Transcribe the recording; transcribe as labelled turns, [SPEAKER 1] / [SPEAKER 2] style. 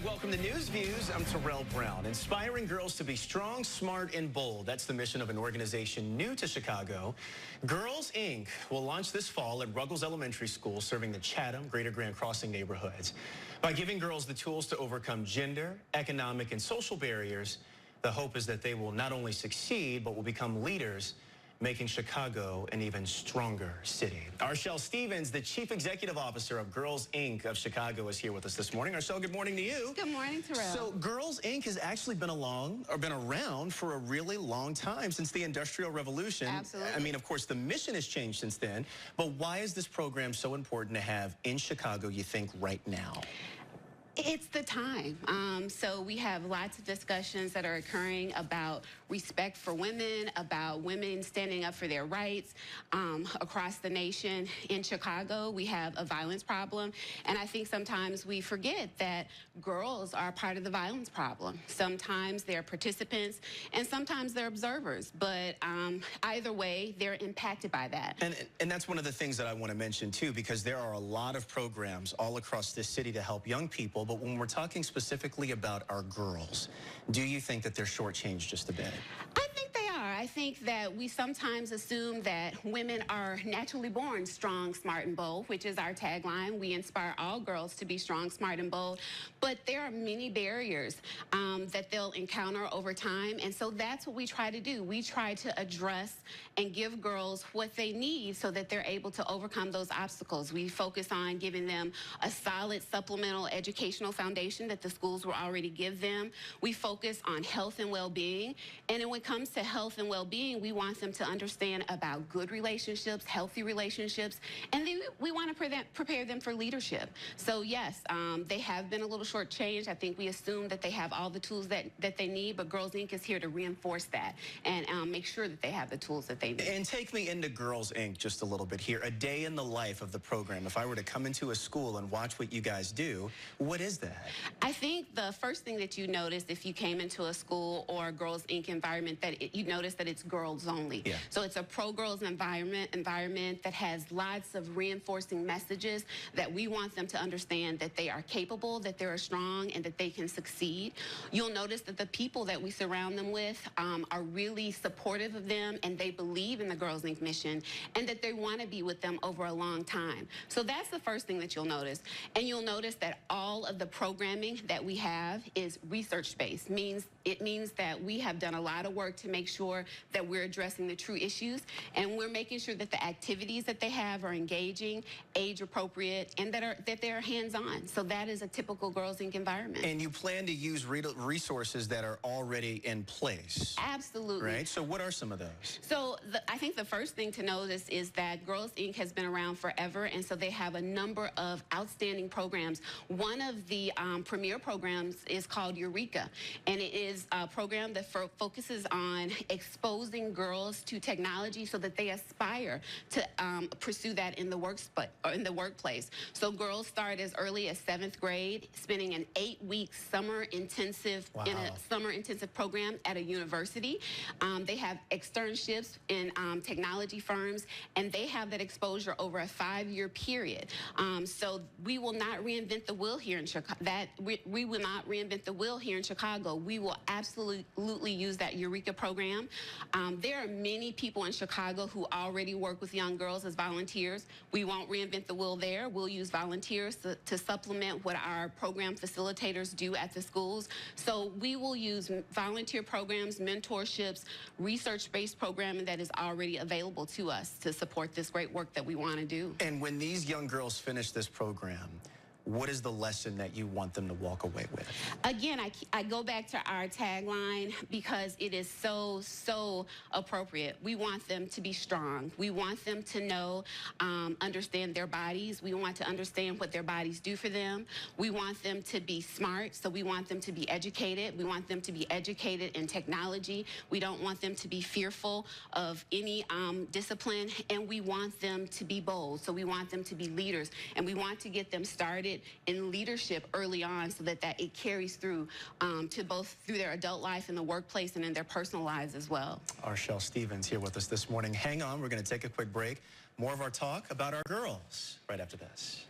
[SPEAKER 1] welcome to News Views. I'm Terrell Brown. Inspiring girls to be strong, smart, and bold. That's the mission of an organization new to Chicago. Girls, Inc. will launch this fall at Ruggles Elementary School, serving the Chatham, Greater Grand Crossing neighborhoods. By giving girls the tools to overcome gender, economic, and social barriers, the hope is that they will not only succeed, but will become leaders, making Chicago an even stronger city. Arshele Stevens, the Chief Executive Officer of Girls, Inc. of Chicago, is here with us this morning. Arshele, good morning to you.
[SPEAKER 2] Good morning, Terrell.
[SPEAKER 1] So Girls, Inc. has actually been around for a really long time, since the Industrial Revolution.
[SPEAKER 2] Absolutely.
[SPEAKER 1] I mean, of course, the mission has changed since then, but why is this program so important to have in Chicago, you think, right now?
[SPEAKER 2] It's the time. So we have lots of discussions that are occurring about respect for women, about women standing up for their rights across the nation. In Chicago, we have a violence problem, and I think sometimes we forget that girls are part of the violence problem. Sometimes they're participants, and sometimes they're observers, but either way, they're impacted by that.
[SPEAKER 1] And that's one of the things that I want to mention, too, because there are a lot of programs all across this city to help young people. But when we're talking specifically about our girls, do you think that they're shortchanged just a bit?
[SPEAKER 2] I think they are. I think that we sometimes assume that women are naturally born strong, smart, and bold, which is our tagline. We inspire all girls to be strong, smart, and bold. But there are many barriers that they'll encounter over time. And so that's what we try to do. We try to address and give girls what they need so that they're able to overcome those obstacles. We focus on giving them a solid supplemental educational foundation that the schools will already give them. We focus on health and well-being. And then when it comes to health and well-being, we want them to understand about good relationships, healthy relationships, and then we want to prepare them for leadership. So yes, they have been a little shortchanged. I think we assume that they have all the tools that they need, but Girls, Inc. is here to reinforce that and make sure that they have the tools that they need.
[SPEAKER 1] And take me into Girls, Inc. just a little bit here. A day in the life of the program. If I were to come into a school and watch what you guys do, what is that?
[SPEAKER 2] I think the first thing that you notice if you came into a school or a Girls, Inc. environment, that you notice that it's girls only.
[SPEAKER 1] Yeah.
[SPEAKER 2] So it's a pro-girls environment that has lots of reinforcing messages that we want them to understand that they are capable, that they're strong, and that they can succeed. You'll notice that the people that we surround them with are really supportive of them, and they believe in the Girls, Inc. mission, and that they want to be with them over a long time. So that's the first thing that you'll notice. And you'll notice that all of the programming that we have is research-based. It means that we have done a lot of work to make sure that we're addressing the true issues, and we're making sure that the activities that they have are engaging, age-appropriate, and that they're hands-on. So that is a typical Girls, Inc. environment.
[SPEAKER 1] And you plan to use resources that are already in place.
[SPEAKER 2] Absolutely.
[SPEAKER 1] Right? So what are some of those?
[SPEAKER 2] So I think the first thing to notice is that Girls, Inc. has been around forever, and so they have a number of outstanding programs. One of the premier programs is called Eureka, and it is a program that focuses on exposing girls to technology so that they aspire to pursue that in the workplace. So girls start as early as 7th grade, spending an 8-week summer intensive program at a university. They have externships in technology firms, and they have that exposure over a 5-year period. So we will not reinvent the wheel here in Chicago. We will not reinvent the wheel here in Chicago. We will absolutely use that Eureka program. There are many people in Chicago who already work with young girls as volunteers. We won't reinvent the wheel there. We'll use volunteers to supplement what our program facilitators do at the schools. So we will use volunteer programs, mentorships, research-based programming that is already available to us to support this great work that we want to do.
[SPEAKER 1] And when these young girls finish this program, what is the lesson that you want them to walk away with?
[SPEAKER 2] Again, I go back to our tagline because it is so appropriate. We want them to be strong. We want them to know, understand their bodies. We want to understand what their bodies do for them. We want them to be smart, so we want them to be educated. We want them to be educated in technology. We don't want them to be fearful of any discipline, and we want them to be bold. So we want them to be leaders, and we want to get them started in leadership early on so that it carries through to both through their adult life in the workplace and in their personal lives as well.
[SPEAKER 1] Arshele Stevens here with us this morning. Hang on, we're going to take a quick break. More of our talk about our girls right after this.